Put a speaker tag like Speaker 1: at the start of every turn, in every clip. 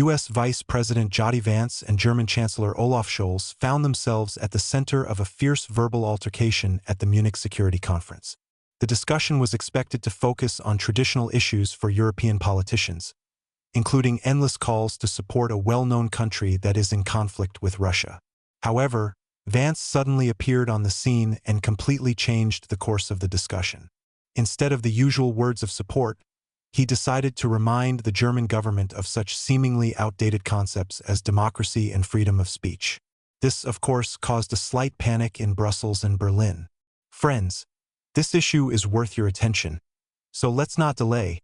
Speaker 1: U.S. Vice President Vance and German Chancellor Olaf Scholz found themselves at the center of a fierce verbal altercation at the Munich Security Conference. The discussion was expected to focus on traditional issues for European politicians, including endless calls to support a well-known country that is in conflict with Russia. However, Vance suddenly appeared on the scene and completely changed the course of the discussion. Instead of the usual words of support, he decided to remind the German government of such seemingly outdated concepts as democracy and freedom of speech. This, of course, caused a slight panic in Brussels and Berlin. Friends, this issue is worth your attention. So let's not delay.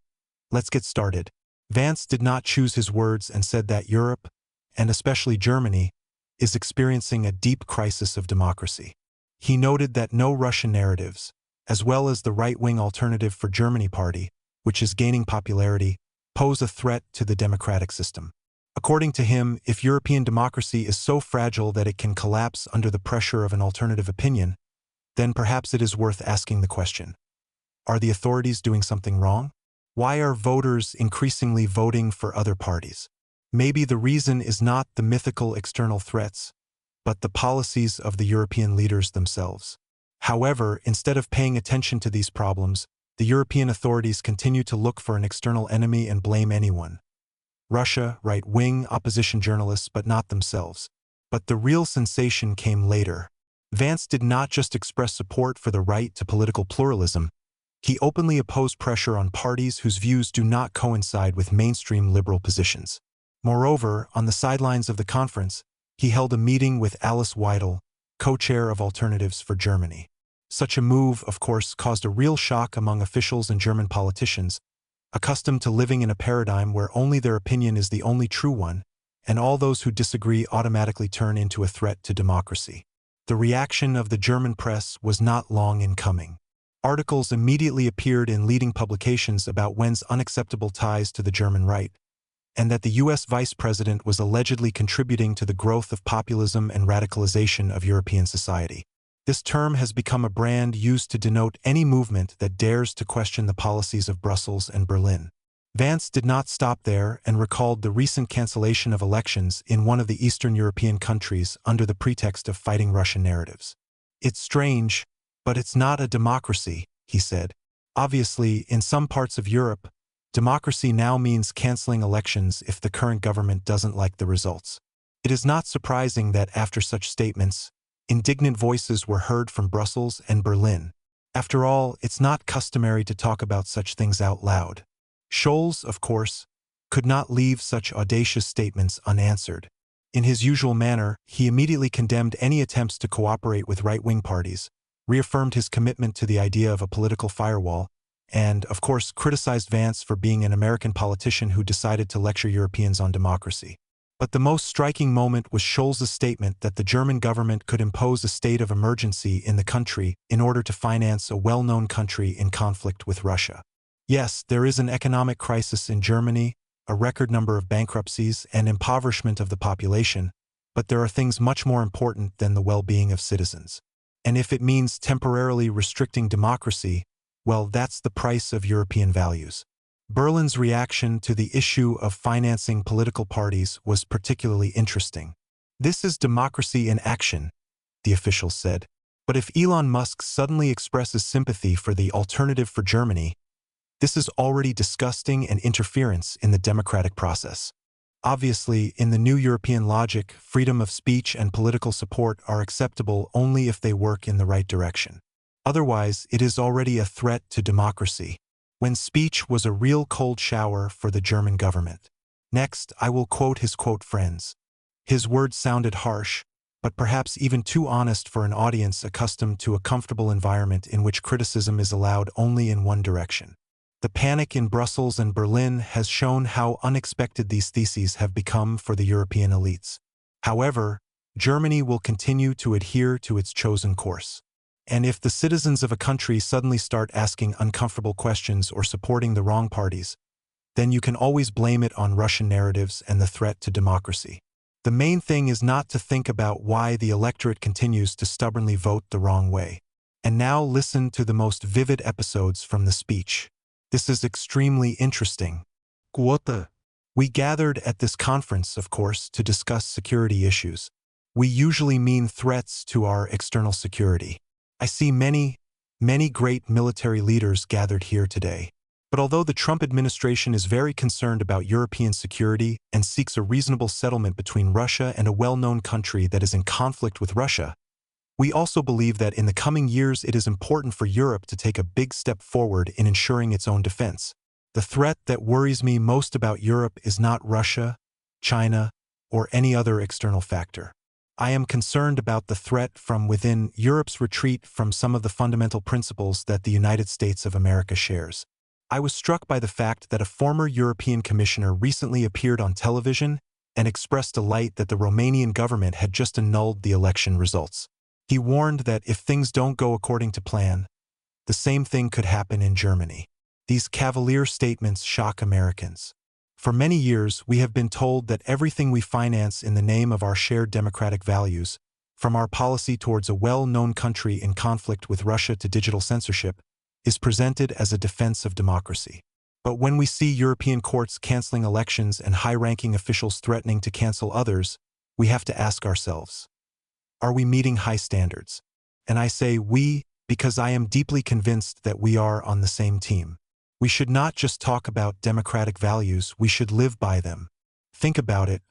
Speaker 1: Let's get started. Vance did not choose his words and said that Europe, and especially Germany, is experiencing a deep crisis of democracy. He noted that no Russian narratives, as well as the right-wing Alternative for Germany party, which is gaining popularity, pose a threat to the democratic system. According to him, if European democracy is so fragile that it can collapse under the pressure of an alternative opinion, then perhaps it is worth asking the question: are the authorities doing something wrong? Why are voters increasingly voting for other parties? Maybe the reason is not the mythical external threats, but the policies of the European leaders themselves. However, instead of paying attention to these problems, the European authorities continue to look for an external enemy and blame anyone. Russia, right-wing opposition journalists, but not themselves. But the real sensation came later. Vance did not just express support for the right to political pluralism. He openly opposed pressure on parties whose views do not coincide with mainstream liberal positions. Moreover, on the sidelines of the conference, he held a meeting with Alice Weidel, co-chair of Alternatives for Germany. Such a move, of course, caused a real shock among officials and German politicians, accustomed to living in a paradigm where only their opinion is the only true one, and all those who disagree automatically turn into a threat to democracy. The reaction of the German press was not long in coming. Articles immediately appeared in leading publications about Wen's unacceptable ties to the German right, and that the U.S. vice president was allegedly contributing to the growth of populism and radicalization of European society. This term has become a brand used to denote any movement that dares to question the policies of Brussels and Berlin. Vance did not stop there and recalled the recent cancellation of elections in one of the Eastern European countries under the pretext of fighting Russian narratives. It's strange, but it's not a democracy, he said. Obviously, in some parts of Europe, democracy now means canceling elections if the current government doesn't like the results. It is not surprising that after such statements, indignant voices were heard from Brussels and Berlin. After all, it's not customary to talk about such things out loud. Scholz, of course, could not leave such audacious statements unanswered. In his usual manner, he immediately condemned any attempts to cooperate with right-wing parties, reaffirmed his commitment to the idea of a political firewall, and, of course, criticized Vance for being an American politician who decided to lecture Europeans on democracy. But the most striking moment was Scholz's statement that the German government could impose a state of emergency in the country in order to finance a well-known country in conflict with Russia. Yes, there is an economic crisis in Germany, a record number of bankruptcies, and impoverishment of the population, but there are things much more important than the well-being of citizens. And if it means temporarily restricting democracy, well, that's the price of European values. Berlin's reaction to the issue of financing political parties was particularly interesting. This is democracy in action, the officials said. But if Elon Musk suddenly expresses sympathy for the Alternative for Germany, this is already disgusting and interference in the democratic process. Obviously, in the new European logic, freedom of speech and political support are acceptable only if they work in the right direction. Otherwise, it is already a threat to democracy. When speech was a real cold shower for the German government. Next, I will quote his friends. His words sounded harsh, but perhaps even too honest for an audience accustomed to a comfortable environment in which criticism is allowed only in one direction. The panic in Brussels and Berlin has shown how unexpected these theses have become for the European elites. However, Germany will continue to adhere to its chosen course. And if the citizens of a country suddenly start asking uncomfortable questions or supporting the wrong parties, then you can always blame it on Russian narratives and the threat to democracy. The main thing is not to think about why the electorate continues to stubbornly vote the wrong way. And now listen to the most vivid episodes from the speech. This is extremely interesting. Quote: We gathered at this conference, of course, to discuss security issues. We usually mean threats to our external security. I see many great military leaders gathered here today. But although the Trump administration is very concerned about European security and seeks a reasonable settlement between Russia and a well-known country that is in conflict with Russia, we also believe that in the coming years it is important for Europe to take a big step forward in ensuring its own defense. The threat that worries me most about Europe is not Russia, China, or any other external factor. I am concerned about the threat from within Europe's retreat from some of the fundamental principles that the United States of America shares. I was struck by the fact that a former European commissioner recently appeared on television and expressed delight that the Romanian government had just annulled the election results. He warned that if things don't go according to plan, the same thing could happen in Germany. These cavalier statements shock Americans. For many years, we have been told that everything we finance in the name of our shared democratic values, from our policy towards a well-known country in conflict with Russia to digital censorship, is presented as a defense of democracy. But when we see European courts canceling elections and high-ranking officials threatening to cancel others, we have to ask ourselves, are we meeting high standards? And I say we because I am deeply convinced that we are on the same team. We should not just talk about democratic values, we should live by them. Think about it.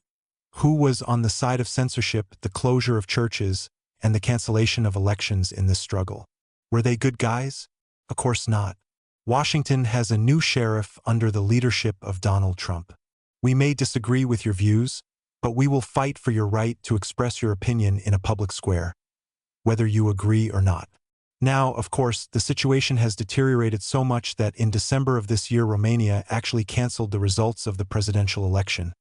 Speaker 1: Who was on the side of censorship, the closure of churches, and the cancellation of elections in this struggle? Were they good guys? Of course not. Washington has a new sheriff under the leadership of Donald Trump. We may disagree with your views, but we will fight for your right to express your opinion in a public square, whether you agree or not. Now, of course, the situation has deteriorated so much that in December of this year, Romania actually canceled the results of the presidential election,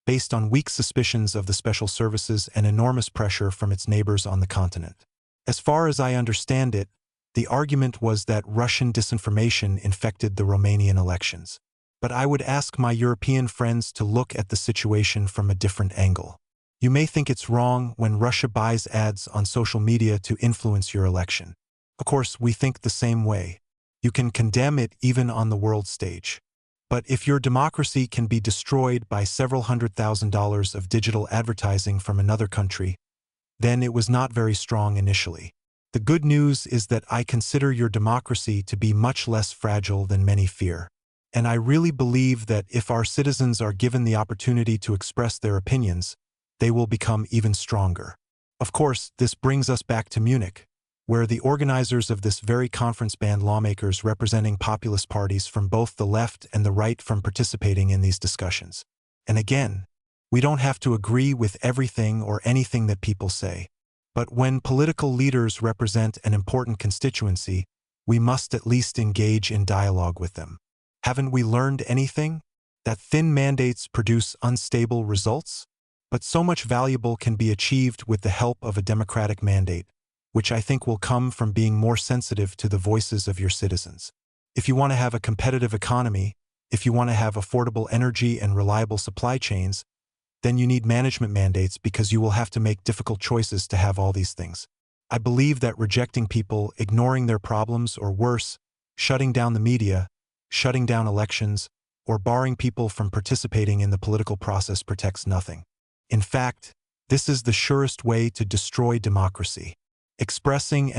Speaker 1: based on weak suspicions of the special services and enormous pressure from its neighbors on the continent. As far as I understand it, the argument was that Russian disinformation infected the Romanian elections. But I would ask my European friends to look at the situation from a different angle. You may think it's wrong when Russia buys ads on social media to influence your election. Of course, we think the same way. You can condemn it even on the world stage. But if your democracy can be destroyed by several $100,000 of digital advertising from another country, then it was not very strong initially. The good news is that I consider your democracy to be much less fragile than many fear. And I really believe that if our citizens are given the opportunity to express their opinions, they will become even stronger. Of course, this brings us back to Munich, where the organizers of this very conference banned lawmakers representing populist parties from both the left and the right from participating in these discussions. And again, we don't have to agree with everything or anything that people say. But when political leaders represent an important constituency, we must at least engage in dialogue with them. Haven't we learned anything? That thin mandates produce unstable results? But so much valuable can be achieved with the help of a democratic mandate, which I think will come from being more sensitive to the voices of your citizens. If you want to have a competitive economy, if you want to have affordable energy and reliable supply chains, then you need management mandates because you will have to make difficult choices to have all these things. I believe that rejecting people, ignoring their problems, or worse, shutting down the media, shutting down elections, or barring people from participating in the political process protects nothing. In fact, this is the surest way to destroy democracy. Expressing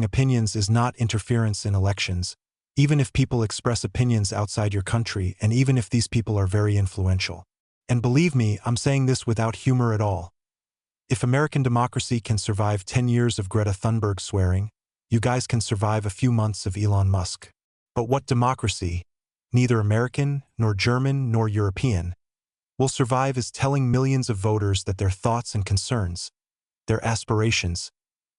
Speaker 1: opinions is not interference in elections, even if people express opinions outside your country and even if these people are very influential. And believe me, I'm saying this without humor at all. If American democracy can survive 10 years of Greta Thunberg swearing, you guys can survive a few months of Elon Musk. But what democracy, neither American, nor German, nor European, will survive is telling millions of voters that their thoughts and concerns, their aspirations,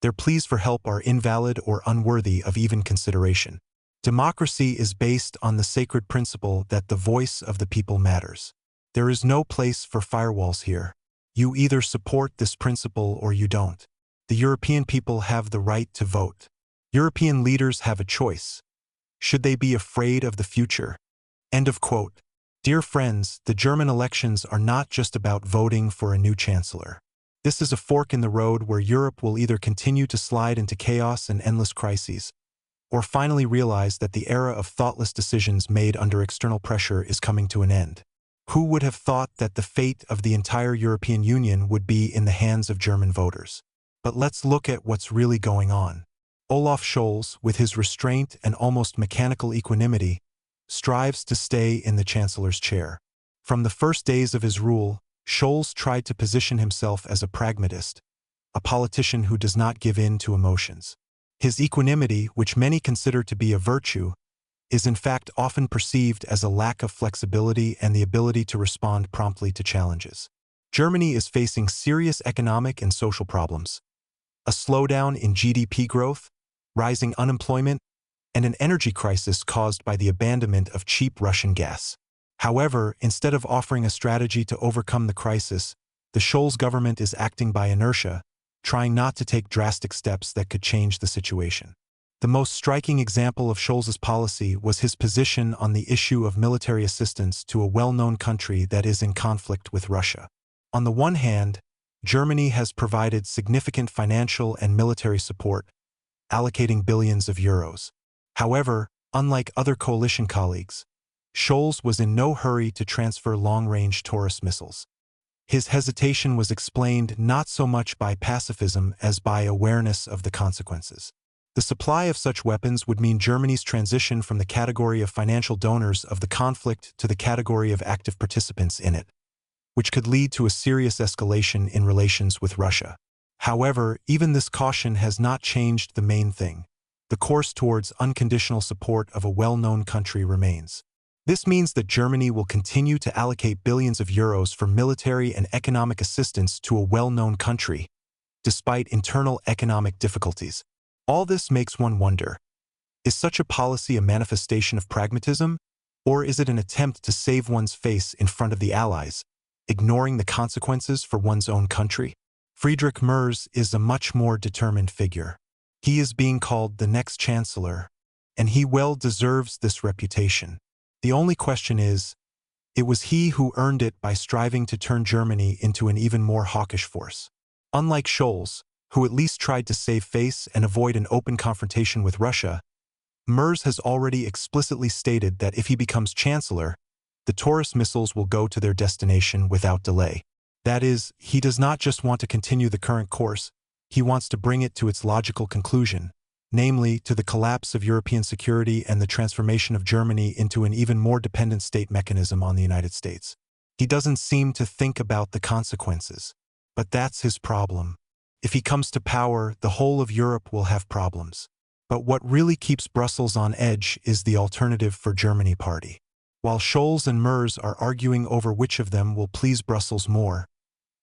Speaker 1: their pleas for help are invalid or unworthy of even consideration. Democracy is based on the sacred principle that the voice of the people matters. There is no place for firewalls here. You either support this principle or you don't. The European people have the right to vote. European leaders have a choice. Should they be afraid of the future? End of quote. Dear friends, the German elections are not just about voting for a new chancellor. This is a fork in the road where Europe will either continue to slide into chaos and endless crises, or finally realize that the era of thoughtless decisions made under external pressure is coming to an end. Who would have thought that the fate of the entire European Union would be in the hands of German voters? But let's look at what's really going on. Olaf Scholz, with his restraint and almost mechanical equanimity, strives to stay in the Chancellor's chair. From the first days of his rule, Scholz tried to position himself as a pragmatist, a politician who does not give in to emotions. His equanimity, which many consider to be a virtue, is in fact often perceived as a lack of flexibility and the ability to respond promptly to challenges. Germany is facing serious economic and social problems. A slowdown in GDP growth, rising unemployment, and an energy crisis caused by the abandonment of cheap Russian gas. However, instead of offering a strategy to overcome the crisis, the Scholz government is acting by inertia, trying not to take drastic steps that could change the situation. The most striking example of Scholz's policy was his position on the issue of military assistance to a well-known country that is in conflict with Russia. On the one hand, Germany has provided significant financial and military support, allocating billions of euros. However, unlike other coalition colleagues, Scholz was in no hurry to transfer long-range Taurus missiles. His hesitation was explained not so much by pacifism as by awareness of the consequences. The supply of such weapons would mean Germany's transition from the category of financial donors of the conflict to the category of active participants in it, which could lead to a serious escalation in relations with Russia. However, even this caution has not changed the main thing. The course towards unconditional support of a well-known country remains. This means that Germany will continue to allocate billions of euros for military and economic assistance to a well-known country, despite internal economic difficulties. All this makes one wonder, is such a policy a manifestation of pragmatism, or is it an attempt to save one's face in front of the Allies, ignoring the consequences for one's own country? Friedrich Merz is a much more determined figure. He is being called the next chancellor, and he well deserves this reputation. The only question is, it was he who earned it by striving to turn Germany into an even more hawkish force. Unlike Scholz, who at least tried to save face and avoid an open confrontation with Russia, Merz has already explicitly stated that if he becomes chancellor, the Taurus missiles will go to their destination without delay. That is, he does not just want to continue the current course, he wants to bring it to its logical conclusion, namely to the collapse of European security and the transformation of Germany into an even more dependent state mechanism on the United States. He doesn't seem to think about the consequences, but that's his problem. If he comes to power, the whole of Europe will have problems. But what really keeps Brussels on edge is the Alternative for Germany party. While Scholz and Merz are arguing over which of them will please Brussels more,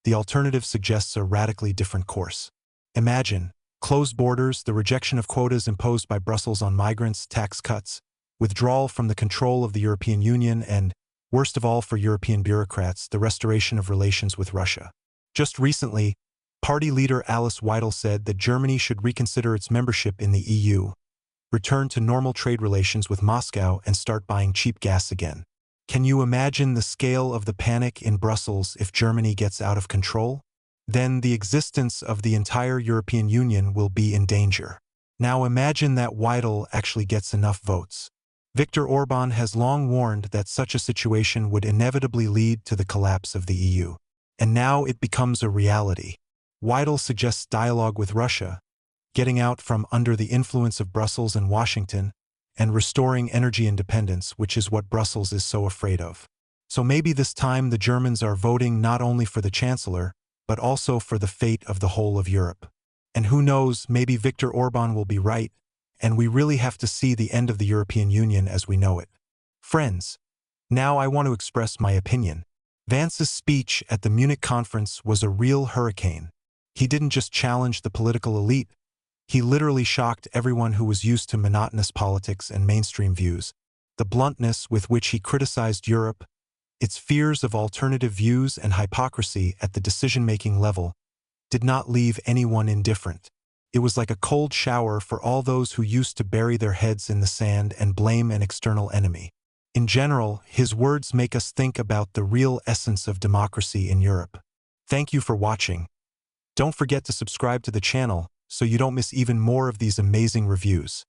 Speaker 1: the Alternative suggests a radically different course. Imagine closed borders, the rejection of quotas imposed by Brussels on migrants, tax cuts, withdrawal from the control of the European Union, and, worst of all for European bureaucrats, the restoration of relations with Russia. Just recently, Party leader Alice Weidel said that Germany should reconsider its membership in the EU, return to normal trade relations with Moscow, and start buying cheap gas again. Can you imagine the scale of the panic in Brussels if Germany gets out of control? Then the existence of the entire European Union will be in danger. Now imagine that Weidel actually gets enough votes. Viktor Orban has long warned that such a situation would inevitably lead to the collapse of the EU. And now it becomes a reality. Weidel suggests dialogue with Russia, getting out from under the influence of Brussels and Washington, and restoring energy independence, which is what Brussels is so afraid of. So maybe this time the Germans are voting not only for the Chancellor, but also for the fate of the whole of Europe. And who knows, maybe Viktor Orban will be right, and we really have to see the end of the European Union as we know it. Friends, now I want to express my opinion. Vance's speech at the Munich conference was a real hurricane. He didn't just challenge the political elite, he literally shocked everyone who was used to monotonous politics and mainstream views. The bluntness with which he criticized Europe, its fears of alternative views and hypocrisy at the decision-making level, did not leave anyone indifferent. It was like a cold shower for all those who used to bury their heads in the sand and blame an external enemy. In general, his words make us think about the real essence of democracy in Europe. Thank you for watching. Don't forget to subscribe to the channel so you don't miss even more of these amazing reviews.